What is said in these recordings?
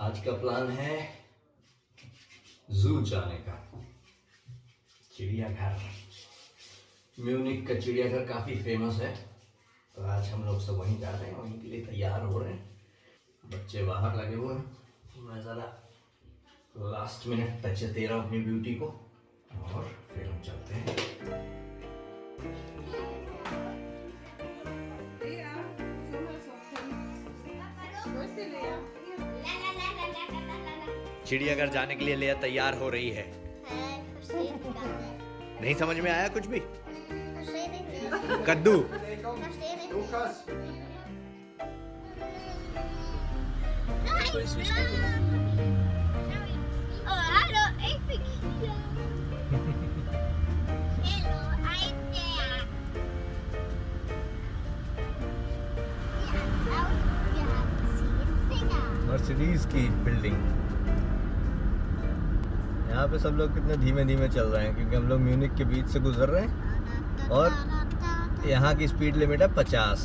आज का प्लान है जू जाने का, चिड़ियाघर। म्यूनिक का चिड़ियाघर काफ़ी फेमस है, तो आज हम लोग सब वहीं जा रहे हैं, वहीं के लिए तैयार हो रहे हैं। बच्चे बाहर लगे हुए हैं, मैं ज़रा लास्ट मिनट टच दे रहा हूँ अपनी ब्यूटी को और फिर हम चलते हैं। चिड़ियाघर जाने के लिए लिया तैयार हो रही है। नहीं समझ में आया कुछ भी? कद्दू। मर्सिडीज की बिल्डिंग। यहाँ पे सब लोग कितने धीमे धीमे चल रहे हैं क्योंकि हम लोग म्यूनिक के बीच से गुजर रहे हैं और यहाँ की स्पीड लिमिट है 50।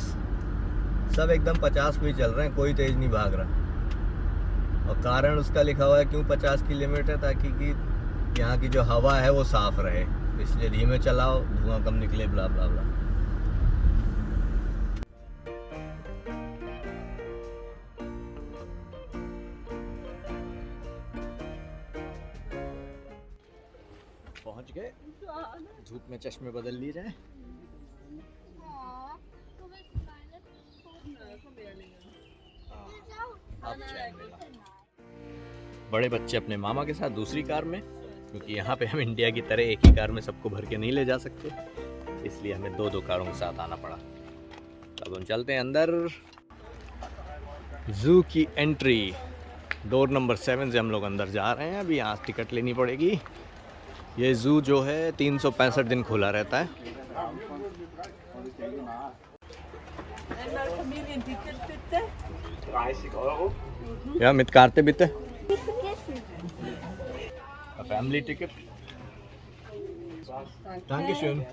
सब एकदम 50 पे चल रहे हैं, कोई तेज नहीं भाग रहा। और कारण उसका लिखा हुआ है क्यों 50 की लिमिट है, ताकि कि यहाँ की जो हवा है वो साफ रहे, इसलिए धीमे चलाओ, धुआं कम निकले, ब्ला ब्ला ब्ला। पहुंच गए। धूप में चश्मे बदल लिए जाए। बड़े बच्चे अपने मामा के साथ दूसरी कार में, क्योंकि यहाँ पे हम इंडिया की तरह एक ही कार में सबको भर के नहीं ले जा सकते, इसलिए हमें दो दो कारों के साथ आना पड़ा। अब हम चलते हैं अंदर। जू की एंट्री डोर नंबर 7 से हम लोग अंदर जा रहे हैं। अभी यहाँ टिकट लेनी पड़ेगी। ये जू जो है 365 दिन खुला रहता है। Ja, mit Karte bitte. Family Ticket. Dankeschön.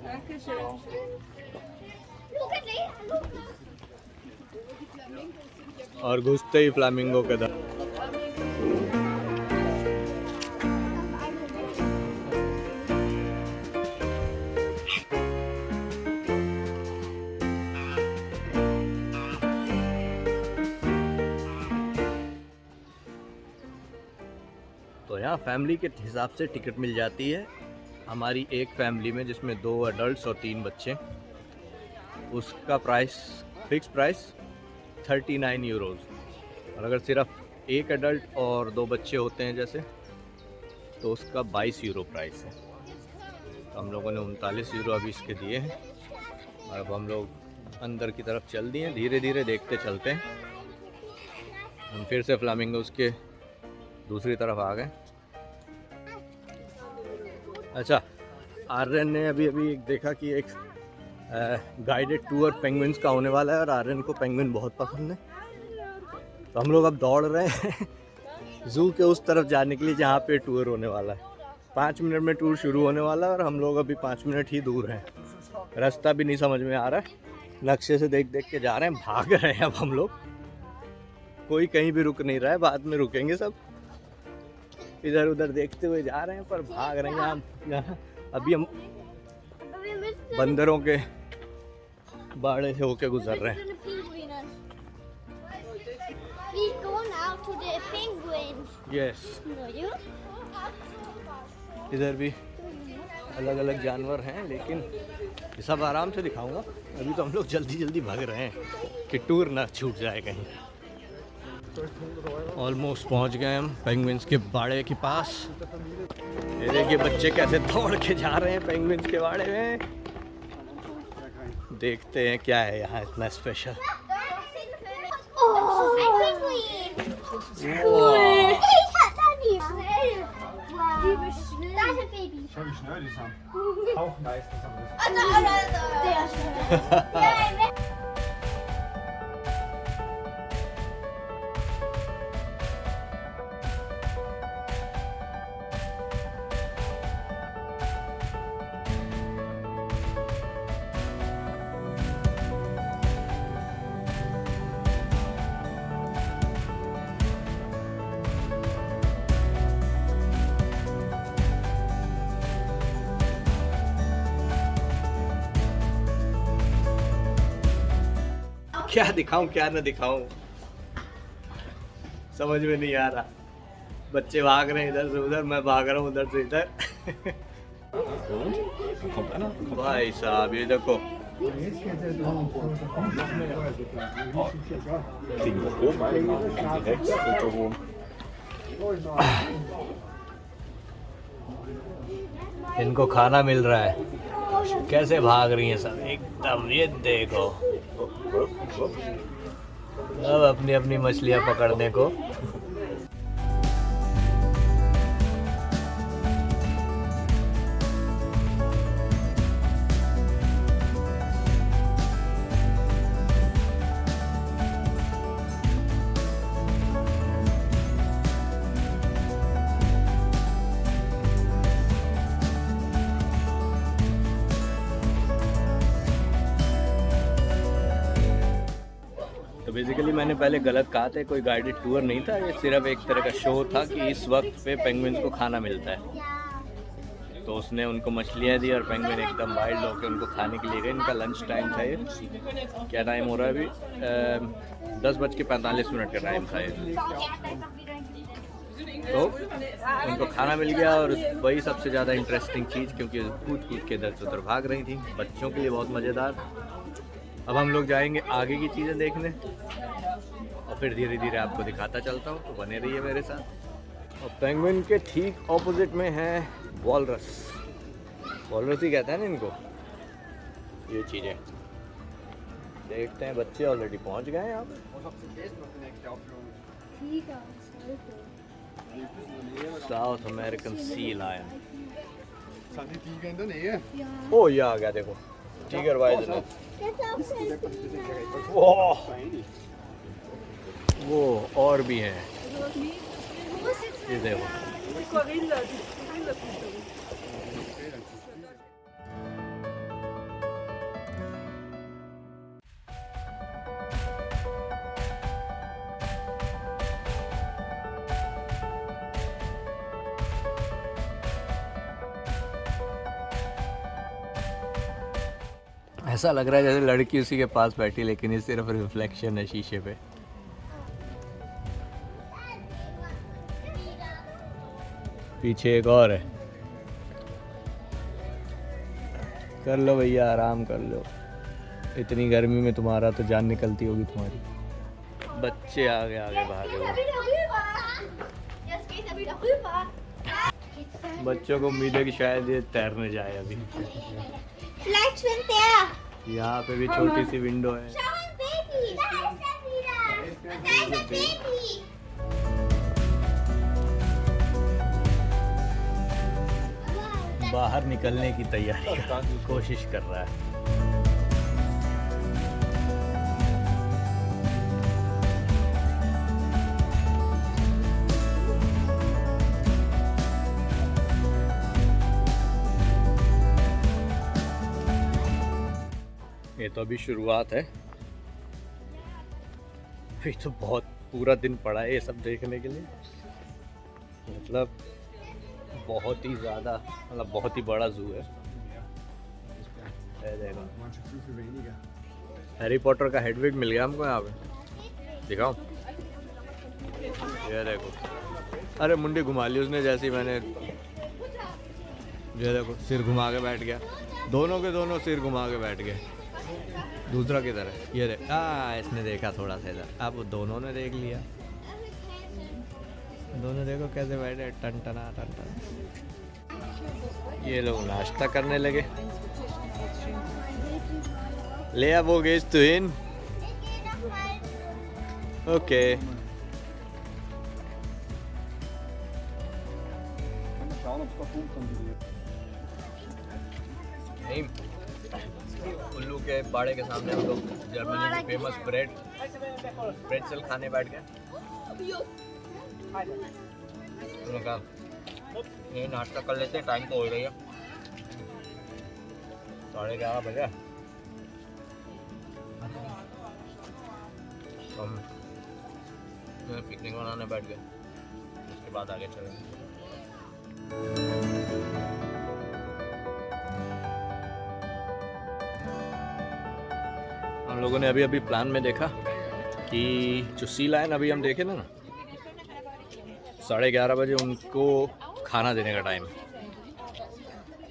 और घुसते ही फ्लामिंगो के दर। तो यहाँ फैमिली के हिसाब से टिकट मिल जाती है। हमारी एक फैमिली में जिसमें 2 अडल्ट और 3 बच्चे, उसका प्राइस फिक्स प्राइस 39 यूरोज़। और अगर सिर्फ एक अडल्ट और 2 बच्चे होते हैं जैसे, तो उसका 22 यूरो प्राइस है। तो हम लोगों ने 39 यूरो अभी इसके दिए हैं। और अब हम लोग अंदर की तरफ चल दिए, धीरे धीरे देखते चलते हैं। हम फिर से फ्लामिंगोस के दूसरी तरफ आ गए। अच्छा, आर्यन ने अभी देखा कि एक गाइडेड टूर पेंगुइन्स का होने वाला है और आर्यन को पेंगुइन बहुत पसंद है। तो हम लोग अब दौड़ रहे हैं जू के उस तरफ जाने के लिए जहाँ पे टूर होने वाला है। 5 मिनट में टूर शुरू होने वाला है और हम लोग अभी 5 मिनट ही दूर हैं। रास्ता भी नहीं समझ में आ रहा है, नक्शे से देख देख के जा रहे हैं, भाग रहे हैं अब हम लोग। कोई कहीं भी रुक नहीं रहा है, बाद में रुकेंगे सब। इधर उधर देखते हुए जा रहे हैं पर भाग रहे हैं हम। अभी हम बंदरों के बाड़े से होके गुजर रहे हैं। यस, इधर भी अलग अलग जानवर हैं, लेकिन ये सब आराम से दिखाऊंगा। अभी तो हम लोग जल्दी जल्दी भाग रहे हैं कि टूर ना छूट जाए कहीं। ऑलमोस्ट पहुंच गए हम पेंगुइन्स के बाड़े के पास। ये देखिए बच्चे कैसे दौड़ के जा रहे हैं पेंगुइन्स के बाड़े में। देखते हैं क्या है यहाँ इतना स्पेशल। क्या दिखाऊं क्या ना दिखाऊं, समझ में नहीं आ रहा। बच्चे भाग रहे हैं इधर से उधर, मैं भाग रहा हूँ उधर से इधर। भाई साहब ये देखो, इनको खाना मिल रहा है, कैसे भाग रही हैं सब एकदम। ये देखो अब अपनी अपनी मछलियां पकड़ने को। तो बेसिकली मैंने पहले गलत कहा था, कोई गाइडेड टूर नहीं था, ये सिर्फ एक तरह का शो था कि इस वक्त पे पेंगुइन्स को खाना मिलता है। तो उसने उनको मछलियाँ दी और पेंगुइन एकदम वाइल्ड होकर उनको खाने के लिए गए। इनका लंच टाइम था ये, क्या टाइम हो रहा है अभी, 10:45 का टाइम था ये। तो उनको खाना मिल गया और वही सबसे ज़्यादा इंटरेस्टिंग चीज़, क्योंकि कूद कूद के इधर से उधर भाग रही थी, बच्चों के लिए बहुत मज़ेदार। अब हम लोग जाएंगे आगे की चीज़ें देखने और फिर धीरे धीरे आपको दिखाता चलता हूँ, तो बने रहिए मेरे साथ। और पेंगुइन के ठीक ऑपोजिट में है वॉलरस, वॉलरस ही कहते हैं ना इनको। ये चीज़ें देखते हैं, बच्चे ऑलरेडी पहुँच गए हैं यहाँ पे। साउथ अमेरिकन सी लायन, ओ ये आ गया देखो, टीगर वाइज वो और भी हैं, ये देखो। ऐसा लग रहा है जैसे लड़की उसी के पास बैठी, लेकिन ये सिर्फ रिफ्लेक्शन है शीशे पे। पीछे एक और है, कर लो भैया आराम कर लो, इतनी गर्मी में तुम्हारा तो जान निकलती होगी तुम्हारी। बच्चे आगे आगे भागे हुए, बच्चों को उम्मीद है कि शायद ये तैरने जाए अभी। यहाँ पे भी छोटी सी विंडो है। बाहर निकलने की तैयारी की कोशिश कर रहा है। ये तो अभी शुरुआत है, अभी तो बहुत पूरा दिन पड़ा है ये सब देखने के लिए। मतलब बहुत ही ज़्यादा, मतलब बहुत ही बड़ा जू है। देखो हैरी पॉटर का हेडविग मिल गया हमको यहाँ पे, दिखाओ ये देखो। अरे मुंडी घुमा ली उसने जैसे ही मैंने, ये देखो सिर घुमा के बैठ गया, दोनों के दोनों सिर घुमा के बैठ गए। दूसरा किधर है, ये देख, इसने देखा थोड़ा सा इधर, अब दोनों ने देख लिया। दोनों देखो कैसे बैठे, टन टना टन टन। ये लोग नाश्ता करने लगे। ले वो गेस्ट तो इन ओके। उल्लू के बाड़े के सामने हम लोग जर्मनी की फेमस प्रेटज़ेल खाने बैठ गए। ये नाश्ता कर लेते हैं, टाइम तो हो रही है 11:30 बजे। हम पिकनिक मनाने बैठ गए, उसके बाद आगे चले। हम लोगों ने अभी अभी प्लान में देखा कि जो सी लायन अभी हम देखे ना 11:30 बजे उनको खाना देने का टाइम,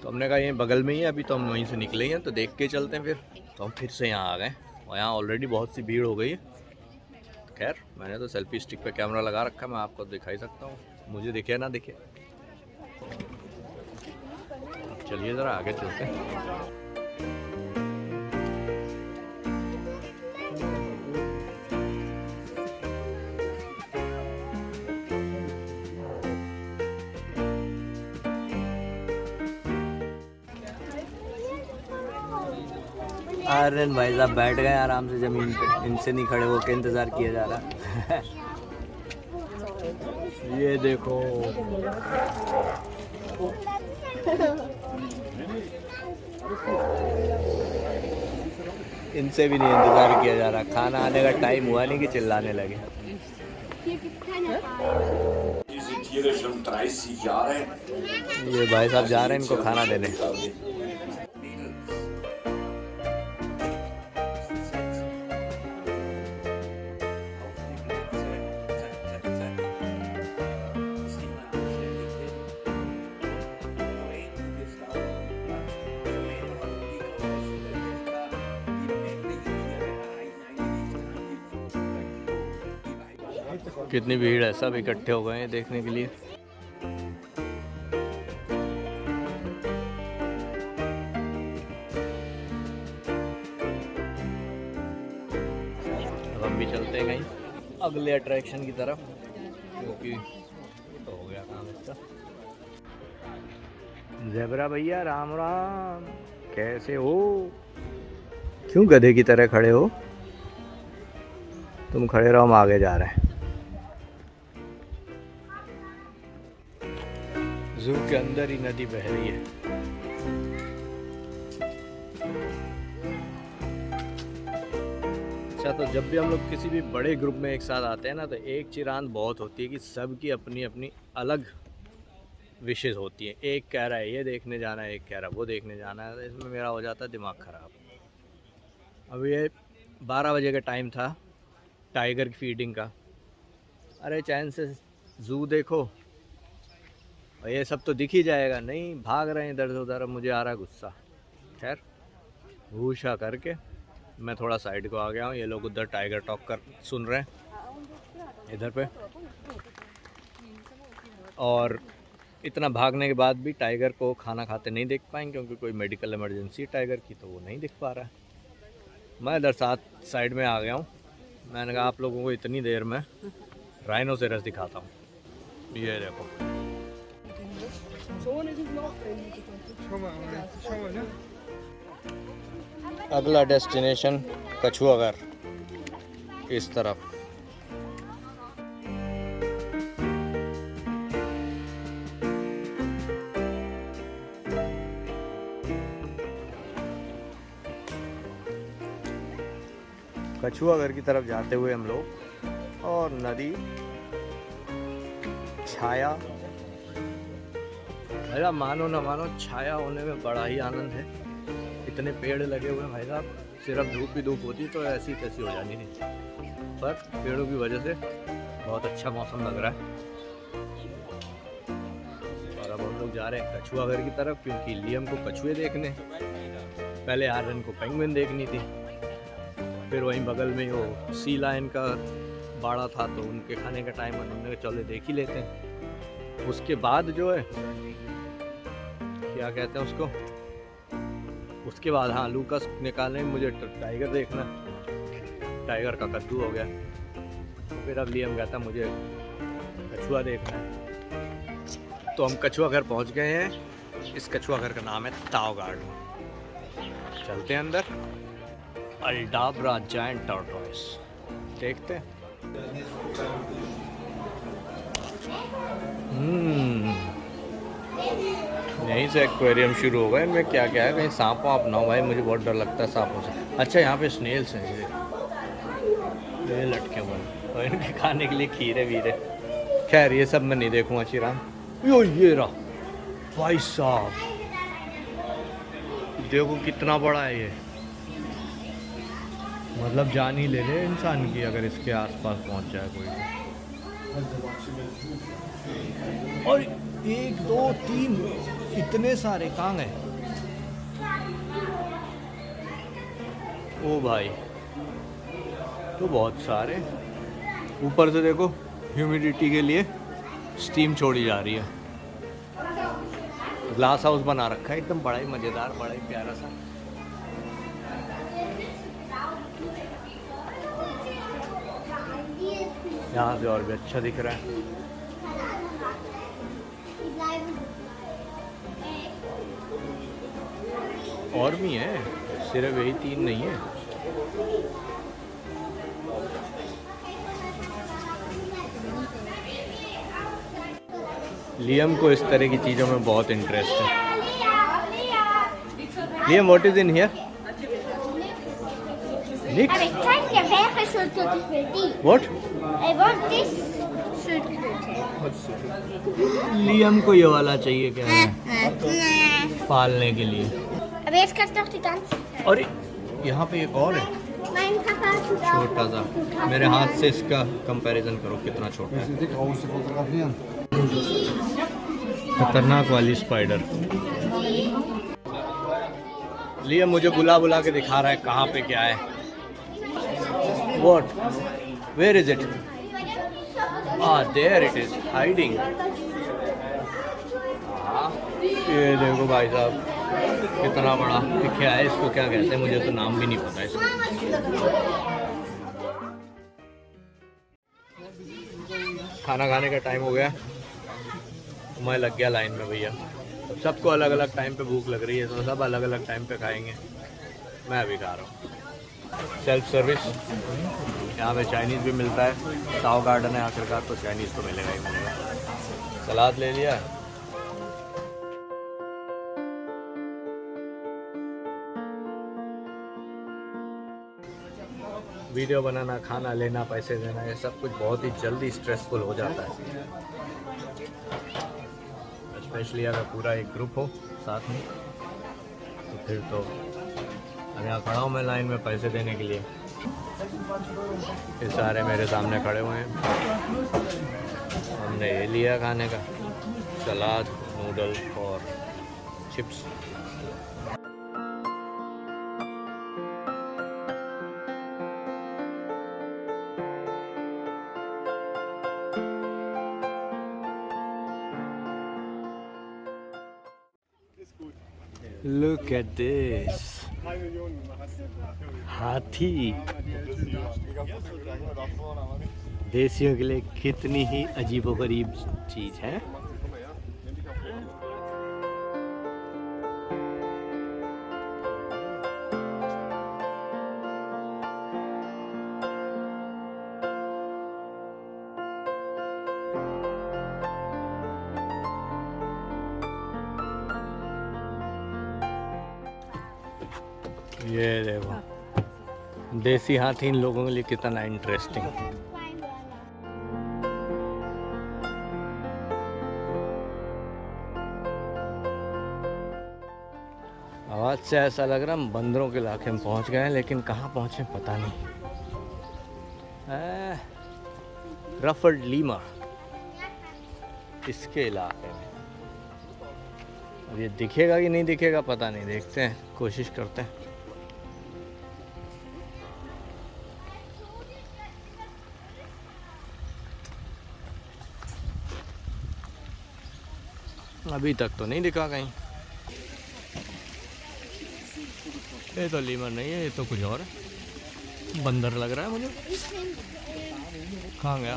तो हमने कहा ये बगल में ही है, अभी तो हम वहीं से निकले हैं तो देख के चलते हैं फिर। तो हम फिर से यहाँ आ गए और यहाँ ऑलरेडी बहुत सी भीड़ हो गई है। खैर मैंने तो सेल्फी स्टिक पे कैमरा लगा रखा है, मैं आपको दिखाई सकता हूँ, मुझे दिखे ना दिखे। चलिए ज़रा आगे चलते हैं। आर्यन भाई साहब बैठ गए आराम से ज़मीन पे, इनसे नहीं खड़े होकर इंतज़ार किया जा रहा। ये देखो इनसे भी नहीं इंतज़ार किया जा रहा, खाना आने का टाइम हुआ नहीं कि चिल्लाने लगे। ये भाई साहब जा रहे हैं इनको खाना देने। कितनी भीड़ है, सब इकट्ठे हो गए हैं देखने के लिए। अब हम भी चलते हैं कहीं अगले अट्रैक्शन की तरफ, क्योंकि तो हो गया काम इसका। ज़ेबरा भैया राम राम, कैसे हो? क्यों गधे की तरह खड़े हो? तुम खड़े रहो, हम आगे जा रहे हैं। ज़ू के अंदर ही नदी बह रही है। अच्छा, तो जब भी हम लोग किसी भी बड़े ग्रुप में एक साथ आते हैं ना, तो एक चिरांद बहुत होती है कि सबकी अपनी अपनी अलग विशेज़ होती है। एक कह रहा है ये देखने जाना है, एक कह रहा है वो देखने जाना है, तो इसमें मेरा हो जाता है दिमाग ख़राब। अब ये 12 बजे का टाइम था टाइगर की फीडिंग का। अरे चैन से ज़ू देखो, और ये सब तो दिख ही जाएगा, नहीं भाग रहे हैं इधर से उधर। मुझे आ रहा गुस्सा। खैर भूषा करके मैं थोड़ा साइड को आ गया हूँ। ये लोग उधर टाइगर टॉक कर सुन रहे हैं इधर पे, और इतना भागने के बाद भी टाइगर को खाना खाते नहीं देख पाएंगे, क्योंकि कोई मेडिकल इमरजेंसी टाइगर की, तो वो नहीं दिख पा रहा है। मैं इधर साइड में आ गया हूँ। मैंने कहा आप लोगों को इतनी देर में राइनोसेरस दिखाता हूँ। ये देखो, अगला डेस्टिनेशन कछुआघर इस तरफ। कछुआघर की तरफ जाते हुए हम लोग, और नदी छाया, भैया मानो ना मानो छाया होने में बड़ा ही आनंद है। इतने पेड़ लगे हुए हैं भाई साहब, सिर्फ धूप भी धूप होती तो ऐसी तैसी हो जानी थी, पर पेड़ों की वजह से बहुत अच्छा मौसम लग रहा है। और अब हम लोग जा रहे हैं कछुआघर की तरफ, क्योंकि लियम को कछुए देखने, पहले आर्यन को पेंगुइन देखनी थी, फिर वहीं बगल में वो सी लायन का बाड़ा था, तो उनके खाने का टाइम उन्होंने चलो देख ही लेते हैं। उसके बाद जो है क्या कहते हैं उसको, उसके बाद हाँ लूकस निकालने में मुझे टाइगर देखना, टाइगर का कद्दू हो गया। फिर अब लियम कहता मुझे कछुआ देखना है। तो हम कछुआघर पहुंच गए हैं। इस कछुआघर का नाम है ताओ गार्डन। चलते हैं अंदर। अल्डाब्रा जायंट टॉर्टोइस देखते हैं। यहीं से एक्वेरियम शुरू हो गया। इनमें क्या क्या है, कहीं सांप वाप ना हो भाई, मुझे बहुत डर लगता है सांपों से। अच्छा यहाँ पे स्नेल्स हैं, ये लटके हुए हैं, और इनके खाने के लिए खीरे वीरे। खैर ये सब मैं नहीं देखूँगा चिराग। यो ये रहा भाई साहब, देखो कितना बड़ा है ये मतलब जान ही ले ले इंसान की अगर इसके आसपास पहुंच जाए कोई। और 1 2 3 इतने सारे कहाँ गए? ओ भाई, तो बहुत सारे। ऊपर से देखो ह्यूमिडिटी के लिए स्टीम छोड़ी जा रही है। ग्लास हाउस बना रखा है एकदम बड़ा ही मज़ेदार, बड़ा ही प्यारा सा। यहाँ से और भी अच्छा दिख रहा है। और भी है, सिर्फ यही 3 नहीं है। लियम को इस तरह की चीज़ों में बहुत इंटरेस्ट है। Liam, what is in here? Aber ich zeig dir, welche Schildkröte ich will. Die. What? I want this Schildkröte. Liam को ये वाला चाहिए क्या है पालने के लिए। Aber jetzt kannst du doch die ganze Zeit. और यहाँ पे एक और है Mein Papa tut auch. छोटा सा। मेरे हाथ से इसका कंपैरिजन करो कितना छोटा है। खतरनाक वाली स्पाइडर। लियम मुझे बुला बुला के दिखा रहा है कहाँ पे क्या है। What? Where is it? Ah, there it is, hiding. ये देखो भाई साहब कितना बड़ा। ये क्या है, इसको क्या कहते हैं, मुझे तो नाम भी नहीं पता इसका। खाना खाने का टाइम हो गया, मैं लग गया लाइन में भैया। सबको अलग अलग टाइम पे भूख लग रही है तो सब अलग अलग टाइम पे खाएंगे। मैं अभी खा रहा हूँ। सेल्फ सर्विस, यहाँ पे चाइनीज़ भी मिलता है। टाओ गार्डन है आखिरकार, तो चाइनीज़ तो मिलेगा ही मिलेगा। सलाद ले लिया। वीडियो बनाना, खाना लेना, पैसे देना, ये सब कुछ बहुत ही जल्दी स्ट्रेसफुल हो जाता है। स्पेशली अगर पूरा एक ग्रुप हो साथ में तो फिर तो। अब यहाँ खड़ा हूँ मैं लाइन में पैसे देने के लिए। ये सारे मेरे सामने खड़े हुए हैं। हमने ये लिया खाने का, सलाद, नूडल और चिप्स। Look at this. हाथी देसियों के लिए कितनी ही अजीबोगरीब चीज है। ये देखो देसी हाथी इन लोगों के लिए कितना इंटरेस्टिंग। आवाज से ऐसा लग रहा हम बंदरों के इलाके में पहुंच गए हैं, लेकिन कहाँ पहुंचे पता नहीं। रफर्ड लीमा इसके इलाके में। अब ये दिखेगा कि नहीं दिखेगा पता नहीं, देखते हैं, कोशिश करते हैं। अभी तक तो नहीं दिखा कहीं। ये तो लीमर नहीं है, ये तो कुछ और है। बंदर लग रहा है मुझे। कहाँ गया?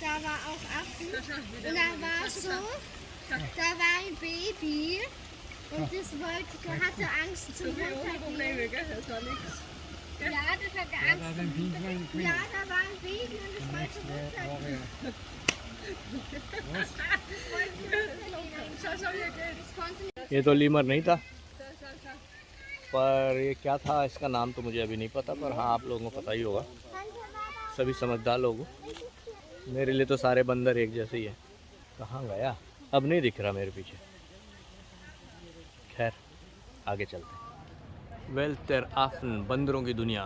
Da war ein Baby und das hatte Angst zum Runtergehen. Das war nichts. Ja, das hatte Angst. Ja, da war ein Baby und das wollte runtergehen. ये तो लीमर नहीं था, पर ये क्या था इसका नाम तो मुझे अभी नहीं पता, पर हाँ आप लोगों को पता ही होगा, सभी समझदार लोग। मेरे लिए तो सारे बंदर एक जैसे ही है। कहाँ गया? अब नहीं दिख रहा मेरे पीछे। खैर आगे चलते हैं। वेल्टर आफन, बंदरों की दुनिया।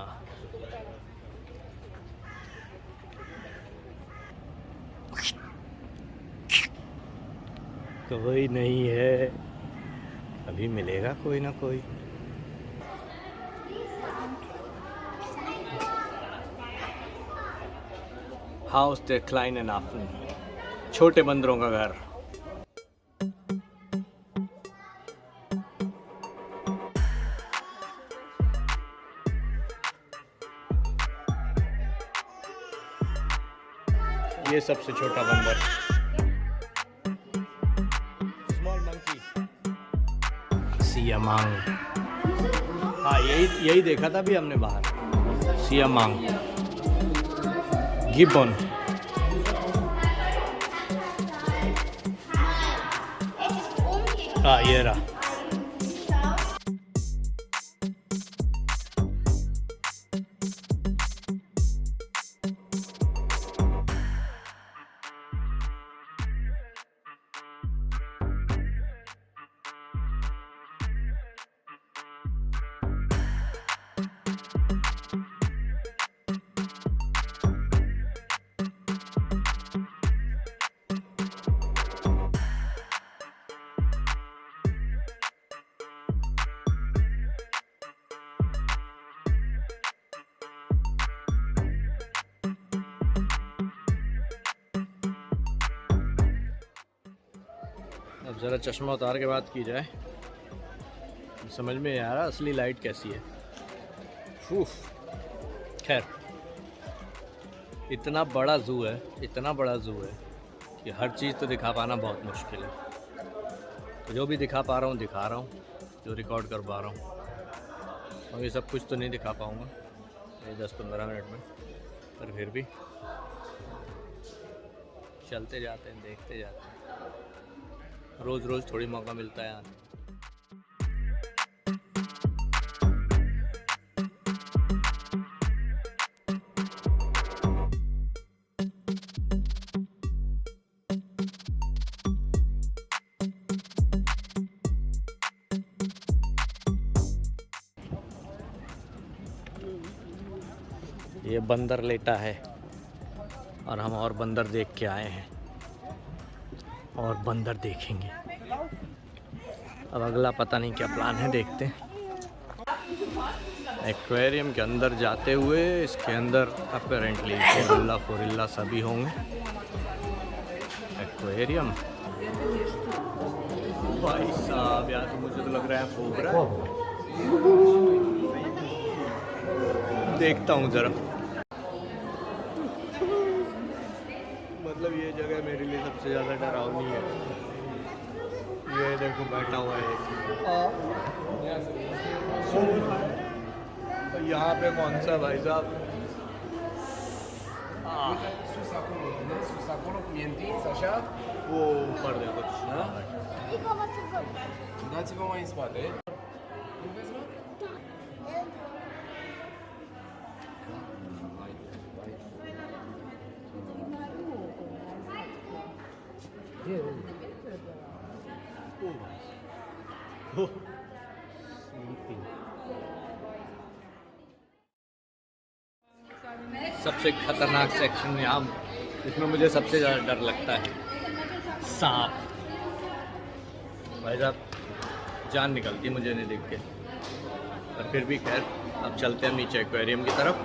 कोई नहीं है, अभी मिलेगा कोई ना कोई। हाउस der kleinen Affen, छोटे बंदरों का घर। ये सबसे छोटा बंदर, स्मॉल मंकी, सियामांग। हाँ, यही देखा था भी हमने बाहर, सियामांग, गिब्बन। हाँ, ये रहा। अब ज़रा चश्मा उतार के बात की जाए, समझ में नहीं आ रहा असली लाइट कैसी है। खैर, इतना बड़ा ज़ू है, इतना बड़ा ज़ू है कि हर चीज़ तो दिखा पाना बहुत मुश्किल है। तो जो भी दिखा पा रहा हूँ दिखा रहा हूँ, जो रिकॉर्ड कर पा रहा हूँ। और ये सब कुछ तो नहीं दिखा पाऊँगा ये 10-15 मिनट में, पर फिर भी चलते जाते हैं, देखते जाते हैं। रोज़ रोज़ थोड़ी मौका मिलता है आने। ये बंदर लेटा है और हम और बंदर देख के आए हैं और बंदर देखेंगे। अब अगला पता नहीं क्या प्लान है, देखते हैं। एक्वेरियम के अंदर जाते हुए इसके अंदर अपेरेंटली गोरिल्ला सभी होंगे। एक्वेरियम भाई साहब, यार तो मुझे तो लग रहा है कोबरा। देखता हूँ ज़रा, मतलब ये जगह मेरे लिए सबसे ज़्यादा डरावनी है। ये देखो बैठा हुआ है तो यहाँ पे कौन सा भाई साहब, वो ऊपर देखो। सबसे खतरनाक सेक्शन यहाँ, इसमें मुझे सबसे ज़्यादा डर लगता है सांप। भाई साहब जान निकलती मुझे नहीं देख के, पर फिर भी खैर अब चलते हैं नीचे एक्वेरियम की तरफ।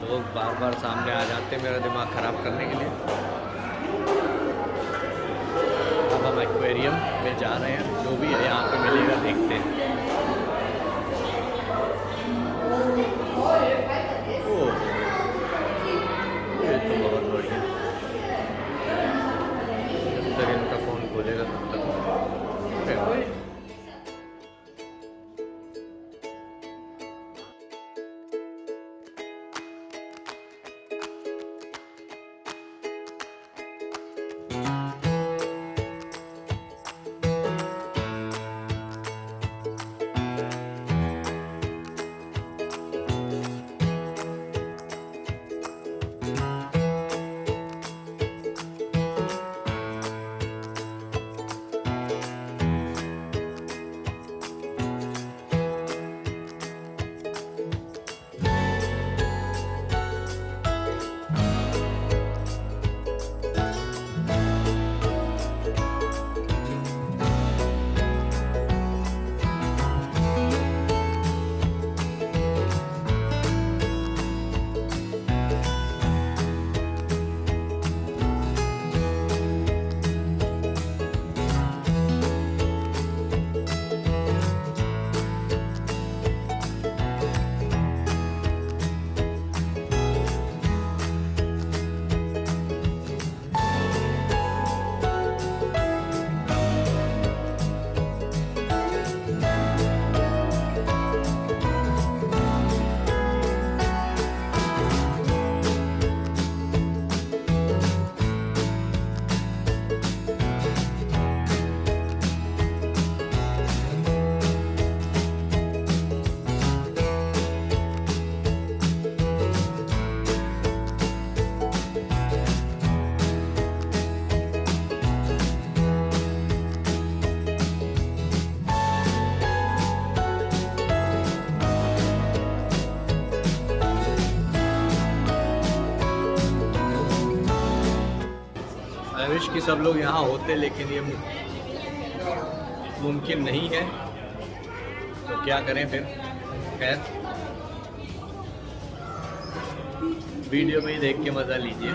लोग बार बार सामने आ जाते हैं मेरा दिमाग ख़राब करने के लिए। अब हम एक्वेरियम में जा रहे हैं, जो भी है यहाँ पे मिलेगा देखते हैं। ये तो बहुत बढ़िया, जब तक इनका फ़ोन खोलेगा तब तक। आई विश कि सब लोग यहाँ होते, लेकिन ये मुमकिन नहीं है, तो क्या करें फिर। खैर वीडियो में ही देख के मज़ा लीजिए।